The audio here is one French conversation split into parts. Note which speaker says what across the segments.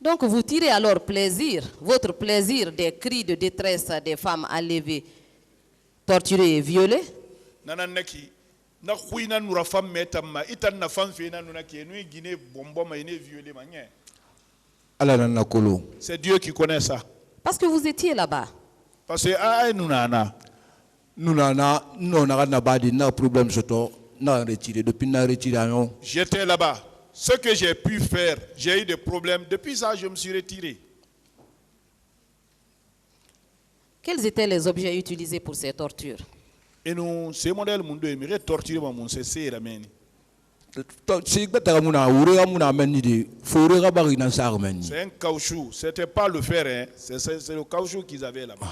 Speaker 1: Donc vous tirez alors plaisir, votre plaisir des cris de détresse des femmes enlevées, torturées et violées.
Speaker 2: Nananaki, na khuina nura femme metama, itan na femme fena nuna qui nous Guinée bombo ma ine violé manière. C'est Dieu qui connaît ça.
Speaker 1: Parce que vous étiez là-bas.
Speaker 2: Parce que
Speaker 3: nous n'avons pas de problème sur toi.
Speaker 2: J'étais là-bas. Ce que j'ai pu faire, j'ai eu des problèmes. Depuis ça, je me suis retiré.
Speaker 1: Quels étaient les objets utilisés pour ces tortures?
Speaker 2: Et nous, ces modèles, nous devons torturer mon c'est ramène.
Speaker 3: C'est
Speaker 2: un caoutchouc. C'était pas le fer, hein. C'est le caoutchouc qu'ils avaient là-bas.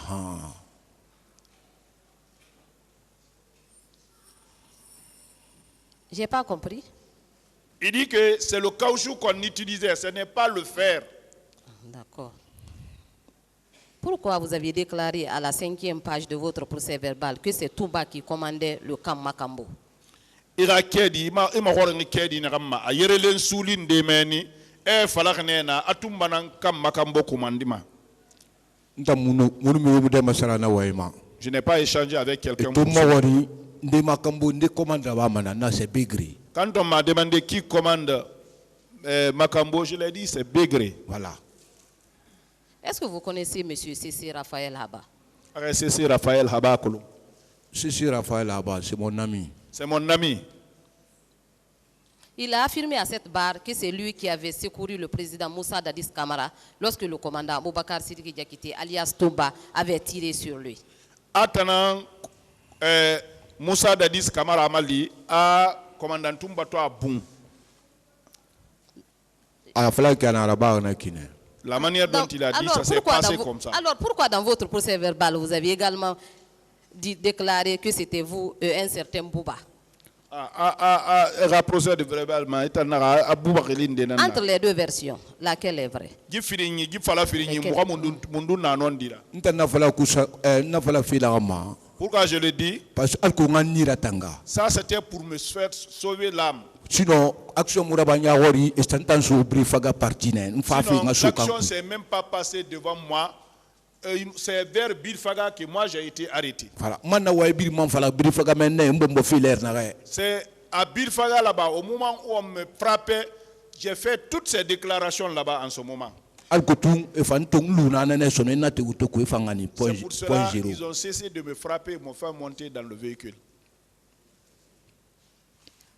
Speaker 1: J'ai pas compris.
Speaker 2: Il dit que c'est le caoutchouc qu'on utilisait, ce n'est pas le fer.
Speaker 1: D'accord. Pourquoi vous aviez déclaré à la 5e page de votre procès verbal que c'est Touba qui commandait le camp Makambo?
Speaker 2: Il a kedi, il m'a kedi n'amma. Ayerelen soulin de meni, falaknena, atumbanan kam Makambo commandima. Je n'ai pas échangé avec quelqu'un. Quand on m'a demandé qui commande Makambo, je l'ai dit c'est Begré. Voilà.
Speaker 1: Est-ce que vous connaissez M. C.C. Raphaël Haba?
Speaker 2: C.C. Raphaël Haba.
Speaker 3: C.C. Raphaël Haba, c'est mon ami.
Speaker 2: C'est mon ami.
Speaker 1: Il a affirmé à cette barre que c'est lui qui avait secouru le président Moussa Dadis Camara lorsque le commandant Boubacar Sidiki Diakité, alias Touba, avait tiré sur lui.
Speaker 2: Attendant, Moussa Dadis Camara Amali a commandant Toumba toi bon. La manière dont il a dit ça s'est passé comme ça.
Speaker 1: Alors pourquoi dans votre procès verbal vous aviez également déclaré que c'était vous un certain Bouba? Entre les deux versions, laquelle est vraie?
Speaker 2: Pourquoi je le dis? Ça c'était pour me faire sauver l'âme.
Speaker 3: Sinon, l'action
Speaker 2: s'est même pas passée devant moi. C'est vers Bilfaga que moi j'ai été arrêté. C'est à Bilfaga là-bas, au moment où on me frappait, j'ai fait toutes ces déclarations là-bas en ce moment. C'est pour cela qu'ils ont cessé de me frapper et m'ont fait monter dans le véhicule.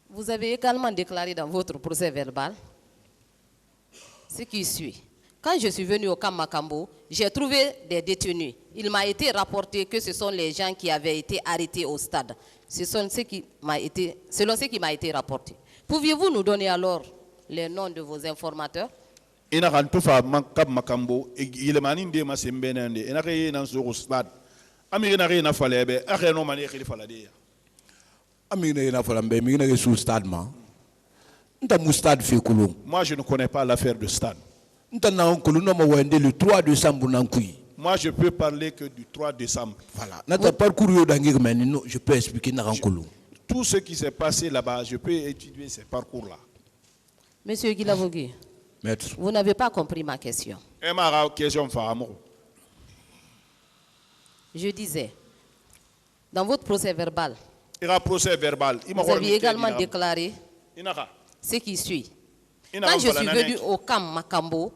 Speaker 1: Vous avez également déclaré dans votre procès verbal ce qui suit. Quand je suis venu au camp Makambo, j'ai trouvé des détenus. Il m'a été rapporté que ce sont les gens qui avaient été arrêtés au stade. Selon ce qui m'a été rapporté. Pouviez-vous nous donner alors les noms de vos informateurs?
Speaker 2: Il a Makambo, il est manindé ma sembenende, il n'a rien dans ce stade. Amir n'a rien à faire, il a rien à faire.
Speaker 3: Moi,
Speaker 2: je ne connais pas l'affaire de stade.
Speaker 3: Le 3 décembre.
Speaker 2: Moi, je peux parler que du 3 décembre.
Speaker 3: Voilà. Je peux expliquer.
Speaker 2: Tout ce qui s'est passé là-bas, je peux étudier ces parcours-là.
Speaker 1: Monsieur Guilavogui, vous n'avez pas compris ma question. Je disais, dans votre procès verbal, vous aviez également déclaré ce qui suit. Quand je suis venu au camp Makambo,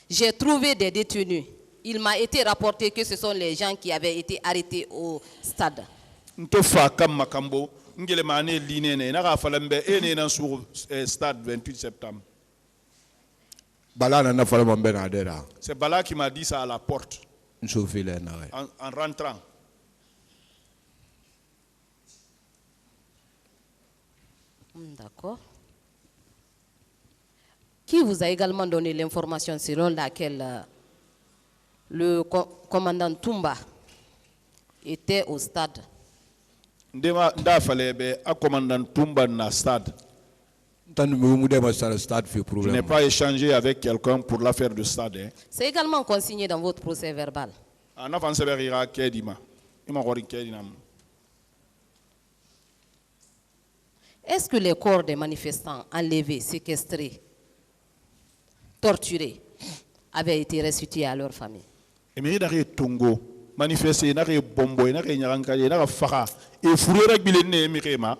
Speaker 1: j'ai trouvé des détenus. Il m'a été rapporté que ce sont les gens qui avaient été arrêtés au stade.
Speaker 2: Stade 28 septembre. C'est Bala qui m'a dit ça à la porte. En rentrant.
Speaker 1: D'accord. Qui vous a également donné l'information selon laquelle le commandant Toumba était au stade?
Speaker 2: Je n'ai pas échangé avec quelqu'un pour l'affaire du stade. Hein.
Speaker 1: C'est également consigné dans votre procès verbal. Est-ce que les corps des manifestants enlevés, séquestrés, torturés avaient été restitués à leur famille.
Speaker 2: Et mais il a tongo manifester, il a bombo, il a nyaranka, il a fara. Et fourrer bilene mirema.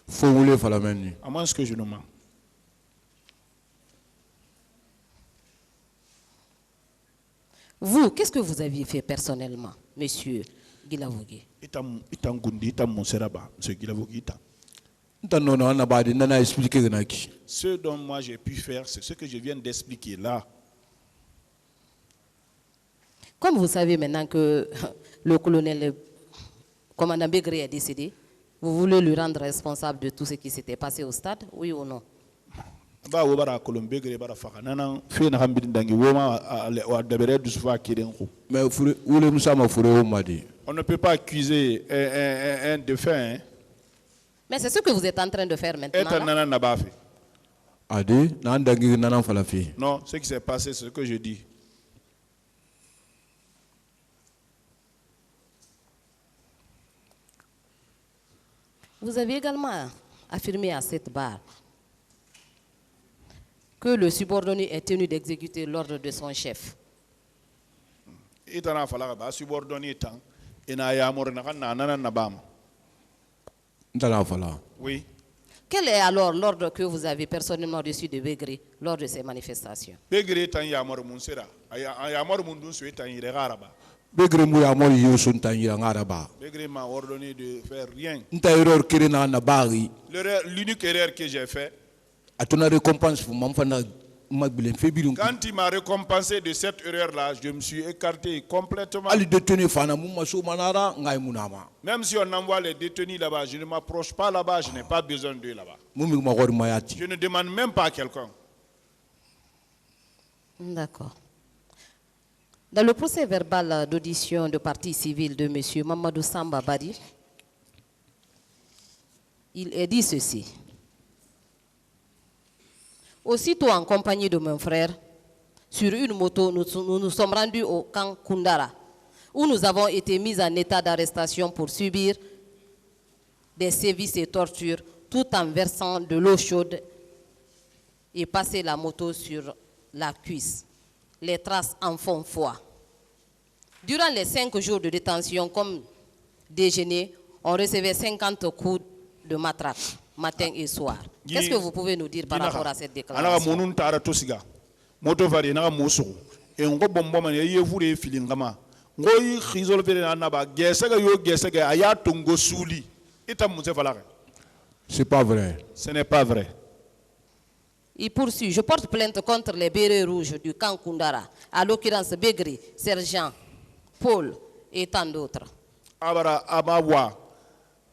Speaker 3: Faut rouler faire la main.
Speaker 2: À moins que je ne mens.
Speaker 1: Vous, qu'est-ce que vous aviez fait personnellement, monsieur Gilavogui?
Speaker 2: Itam gundi, itam monseraba, monsieur Gilavogui.
Speaker 3: Ce
Speaker 2: dont moi j'ai pu faire, c'est ce que je viens d'expliquer là.
Speaker 1: Comme vous savez maintenant que le colonel, le commandant Begré est décédé, vous voulez lui rendre responsable de tout ce qui s'était passé au stade, oui ou non?
Speaker 2: On ne peut pas accuser un défunt. Hein?
Speaker 1: Mais c'est ce que vous êtes en train de faire maintenant.
Speaker 2: Non, ce qui s'est passé, c'est ce que je dis.
Speaker 1: Vous avez également affirmé à cette barre que le subordonné est tenu d'exécuter l'ordre de son chef.
Speaker 2: Oui.
Speaker 1: Quel est alors l'ordre que vous avez personnellement reçu de Begré lors de ces manifestations?
Speaker 2: Begré m'a ordonné de faire rien. L'unique erreur que j'ai faite, quand il m'a récompensé de cette erreur-là, je me suis écarté complètement. Même si on envoie les détenus là-bas, je ne m'approche pas là-bas, je n'ai pas besoin d'eux là-bas. Je ne demande même pas à quelqu'un.
Speaker 1: D'accord. Dans le procès verbal d'audition de partie civile de M. Mamadou Samba Bari, il est dit ceci. Aussitôt en compagnie de mon frère, sur une moto, nous nous sommes rendus au camp Koundara, où nous avons été mis en état d'arrestation pour subir des sévices et tortures, tout en versant de l'eau chaude et passer la moto sur la cuisse. Les traces en font foi. Durant les 5 jours de détention, comme déjeuner, on recevait 50 coups de matraque, matin et soir. Qu'est-ce que vous pouvez nous dire par rapport à cette déclaration?
Speaker 3: C'est pas vrai.
Speaker 2: Ce n'est pas vrai.
Speaker 1: Il poursuit. Je porte plainte contre les bérets rouges du camp Koundara, à l'occurrence Begré, Sergent, Paul et tant d'autres.
Speaker 2: Abara Abawa,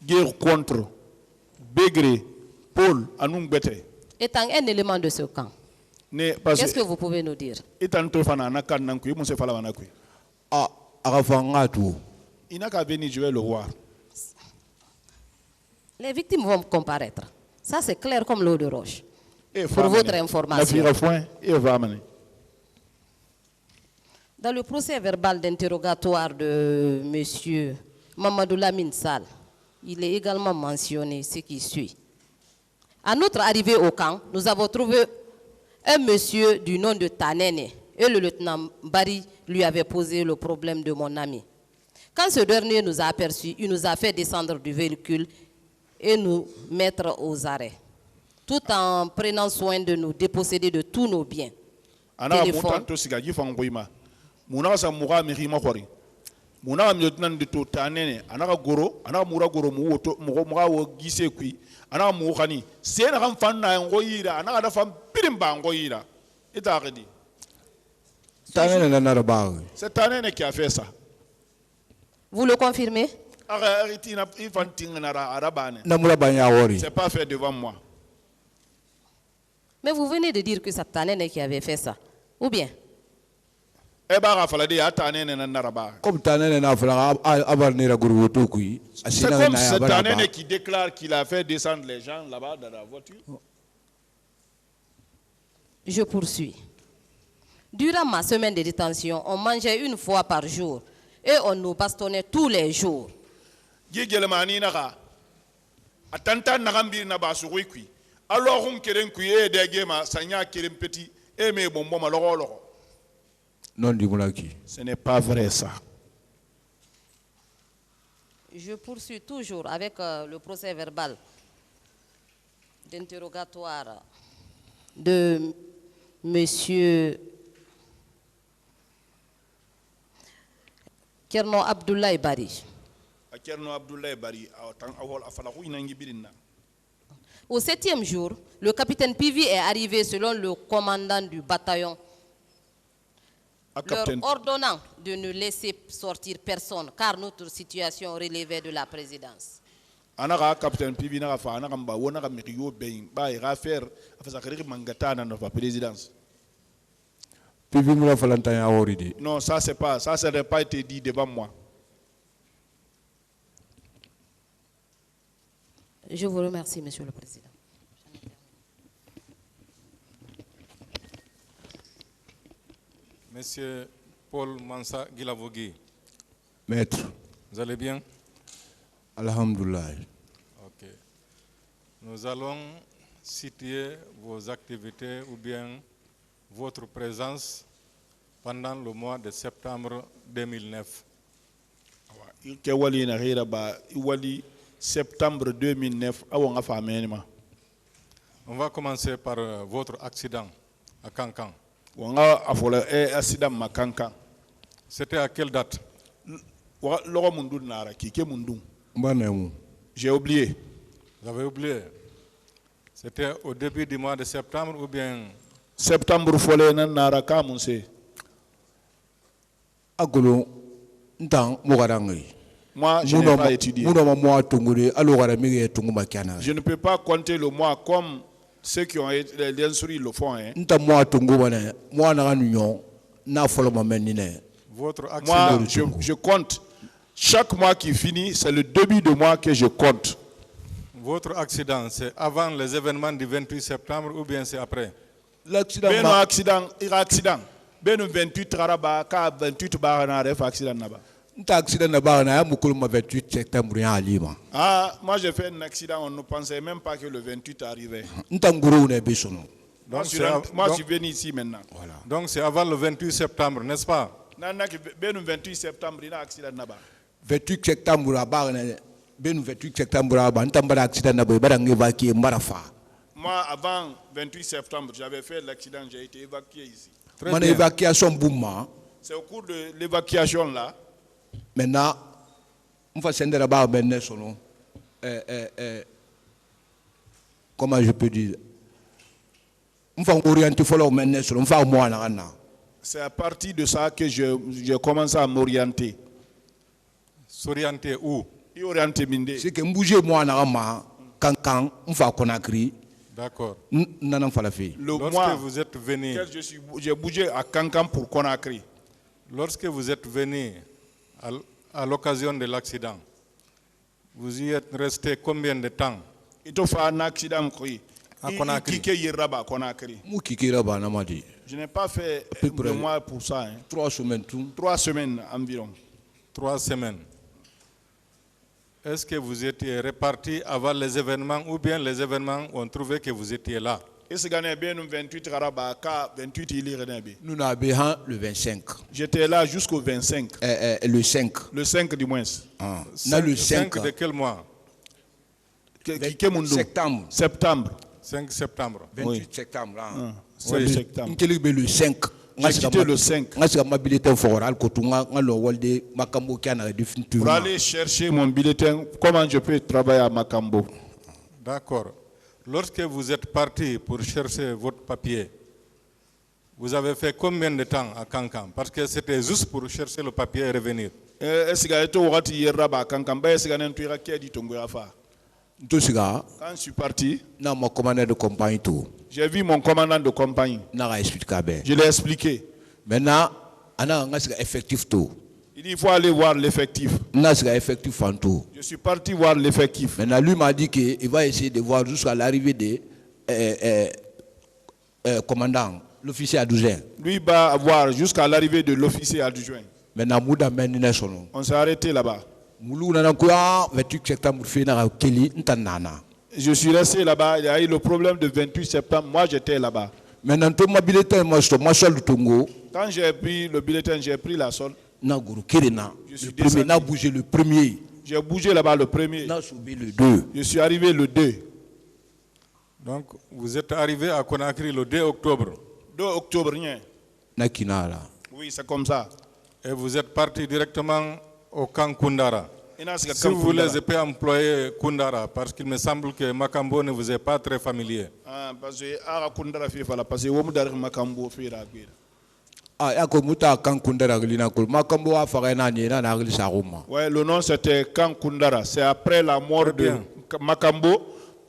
Speaker 2: guerre contre Begré, Paul, Anungbete.
Speaker 1: Étant un élément de ce camp, qu'est-ce que vous pouvez nous dire?
Speaker 2: Il n'a qu'à venir, je vais le voir.
Speaker 1: Les victimes vont comparaître. Ça, c'est clair comme l'eau de roche. Pour votre information. Dans le procès verbal d'interrogatoire de M. Mamadou Lamine Sall, il est également mentionné ce qui suit. À notre arrivée au camp, nous avons trouvé un monsieur du nom de Tanene et le lieutenant Bari lui avait posé le problème de mon ami. Quand ce dernier nous a aperçus, il nous a fait descendre du véhicule et nous mettre aux arrêts, tout en prenant soin de nous déposséder de tous nos biens. Téléphone.
Speaker 2: C'est Tanene qui a fait ça.
Speaker 1: Vous le confirmez?
Speaker 2: C'est pas fait devant moi.
Speaker 1: Mais vous venez de dire que c'est Tanene qui avait fait ça. Ou bien?
Speaker 2: Comme c'est Tanene qui déclare qu'il a fait descendre les gens là-bas dans la voiture.
Speaker 1: Je poursuis. Durant ma semaine de détention, on mangeait une fois par jour et on nous bastonnait tous les jours.
Speaker 2: Alors on keren kuye de gema sanya keren petit et me bombo maloro.
Speaker 3: Non, dis-moi qui.
Speaker 2: Ce n'est pas vrai ça.
Speaker 1: Je poursuis toujours avec le procès verbal d'interrogatoire de Monsieur Kerno Abdoulaye Bari. Au 7e jour, le capitaine Pivi est arrivé selon le commandant du bataillon, leur ordonnant de ne laisser sortir personne car notre situation relevait de la présidence.
Speaker 2: Capitaine Pivi n'a pas présidence. Non, ça c'est pas, ça n'a pas été dit devant moi.
Speaker 1: Je vous remercie, Monsieur le Président.
Speaker 4: Monsieur Paul Mansa Guilavogui.
Speaker 3: Maître.
Speaker 4: Vous allez bien?
Speaker 3: Alhamdulillah.
Speaker 4: Ok. Nous allons situer vos activités ou bien votre présence pendant le mois de septembre 2009.
Speaker 2: Septembre 2009,
Speaker 4: on va commencer par votre accident à Kankan. C'était à quelle date?
Speaker 2: J'ai oublié.
Speaker 4: Vous avez oublié? C'était au début du mois de septembre ou bien?
Speaker 2: Septembre folé nara kamunse.
Speaker 3: Agolo ntang mogarangi.
Speaker 2: Moi, je n'ai pas étudié. Je
Speaker 3: ne
Speaker 2: ne peux pas compter le mois comme ceux qui ont été instruits le font. Hein.
Speaker 4: Votre accident.
Speaker 2: Moi, je compte. Chaque mois qui finit, c'est le début de mois que je compte.
Speaker 4: Votre accident, c'est avant les événements du 28 septembre ou bien c'est après?
Speaker 2: L'accident. Ben accident. Ben 28 taraba ka 28 barana ref accident naba. Ah, moi j'ai fait un accident, on ne pensait même pas que le 28 arrivait. Moi je suis venu ici maintenant.
Speaker 4: Voilà. Donc c'est avant le 28 septembre, n'est-ce pas?
Speaker 2: Le 28 septembre, il y a un accident là-bas.
Speaker 3: 28 septembre,
Speaker 2: moi avant 28 septembre, j'avais fait l'accident, j'ai été évacué ici. C'est au cours de l'évacuation là.
Speaker 3: Maintenant, comment je peux dire?
Speaker 2: C'est à partir de ça que je commence à m'orienter.
Speaker 4: S'orienter où?
Speaker 3: C'est que je moi
Speaker 4: d'accord.
Speaker 2: Lorsque
Speaker 4: vous êtes venu,
Speaker 2: j'ai bougé à Kankan pour Conakry.
Speaker 4: Lorsque vous êtes venu à l'occasion de l'accident, vous y êtes resté combien de temps?
Speaker 2: Il faut faire un accident
Speaker 4: à Conakry.
Speaker 2: Je n'ai pas fait de mois pour ça. Hein.
Speaker 3: 3 semaines.
Speaker 2: 3 semaines environ.
Speaker 4: 3 semaines. Est-ce que vous étiez répartis avant les événements ou bien les événements ont trouvé que vous étiez là?
Speaker 3: Nous n'avons le 25.
Speaker 2: J'étais là jusqu'au 25.
Speaker 3: Le 5.
Speaker 2: Le 5 du moins.
Speaker 4: Le 5 de quel mois?
Speaker 3: Septembre.
Speaker 4: 5 septembre.
Speaker 3: 28 septembre.
Speaker 2: C'est septembre.
Speaker 3: Le 5.
Speaker 2: J'ai quitté le 5. Pour aller chercher mon bulletin, comment je peux travailler à Makambo?
Speaker 4: D'accord. Lorsque vous êtes parti pour chercher votre papier, vous avez fait combien de temps à Kankan? Parce que c'était juste pour chercher le papier et revenir. Quand
Speaker 2: je suis parti,
Speaker 3: j'ai
Speaker 2: vu mon commandant de compagnie. Je l'ai expliqué.
Speaker 3: Maintenant, on a un effectif tout.
Speaker 2: Il dit il faut aller voir l'effectif. Je suis parti voir l'effectif.
Speaker 3: Maintenant, lui m'a dit qu'il va essayer de voir jusqu'à l'arrivée des commandants, l'officier adjoint.
Speaker 2: Lui va voir jusqu'à l'arrivée de l'officier adjoint.
Speaker 3: Maintenant,
Speaker 2: on s'est arrêté là-bas. Je suis resté là-bas. Il y a eu le problème de 28 septembre. Moi, j'étais là-bas.
Speaker 3: maintenant to ma bulletin moi je moi le Tongo
Speaker 2: Quand j'ai pris le bulletin, j'ai pris la solde.
Speaker 3: na guru kirena
Speaker 2: Je suis
Speaker 3: le premier
Speaker 2: descendu.
Speaker 3: n'a bougé le premier
Speaker 2: J'ai bougé là-bas le premier.
Speaker 3: n'a subi le 2
Speaker 2: Je suis arrivé le 2.
Speaker 4: Donc, vous êtes arrivé à Conakry le 2 octobre
Speaker 2: 2 octobre, rien.
Speaker 3: na kinala
Speaker 2: Oui, c'est comme ça.
Speaker 4: et vous êtes parti directement au camp Koundara.
Speaker 2: Et là, c'est
Speaker 4: Si
Speaker 2: comme
Speaker 4: vous voulez,
Speaker 2: Koundara.
Speaker 4: je peux employer Koundara parce qu'il me semble que Makambo ne vous est pas très familier.
Speaker 2: Ah, parce que ara Koundara fait fala parce que womu dar makambo fait la guerre.
Speaker 3: ah ya ko muta kan kundara glina ko makambo wa faga na ni na na gli saruma
Speaker 2: Ouais, le nom c'était Kan Koundara. C'est après la mort
Speaker 4: Très
Speaker 2: de
Speaker 4: bien.
Speaker 2: Makambo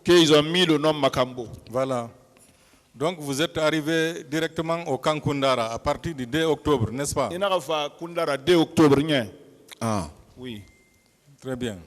Speaker 2: qu'ils ont mis le nom Makambo.
Speaker 4: Voilà. Donc, vous êtes arrivé directement au camp Koundara à partir du 2 octobre, n'est-ce pas?
Speaker 2: Il n'a pas fait Koundara 2 octobre, rien.
Speaker 3: ah
Speaker 2: Oui.
Speaker 4: Très bien.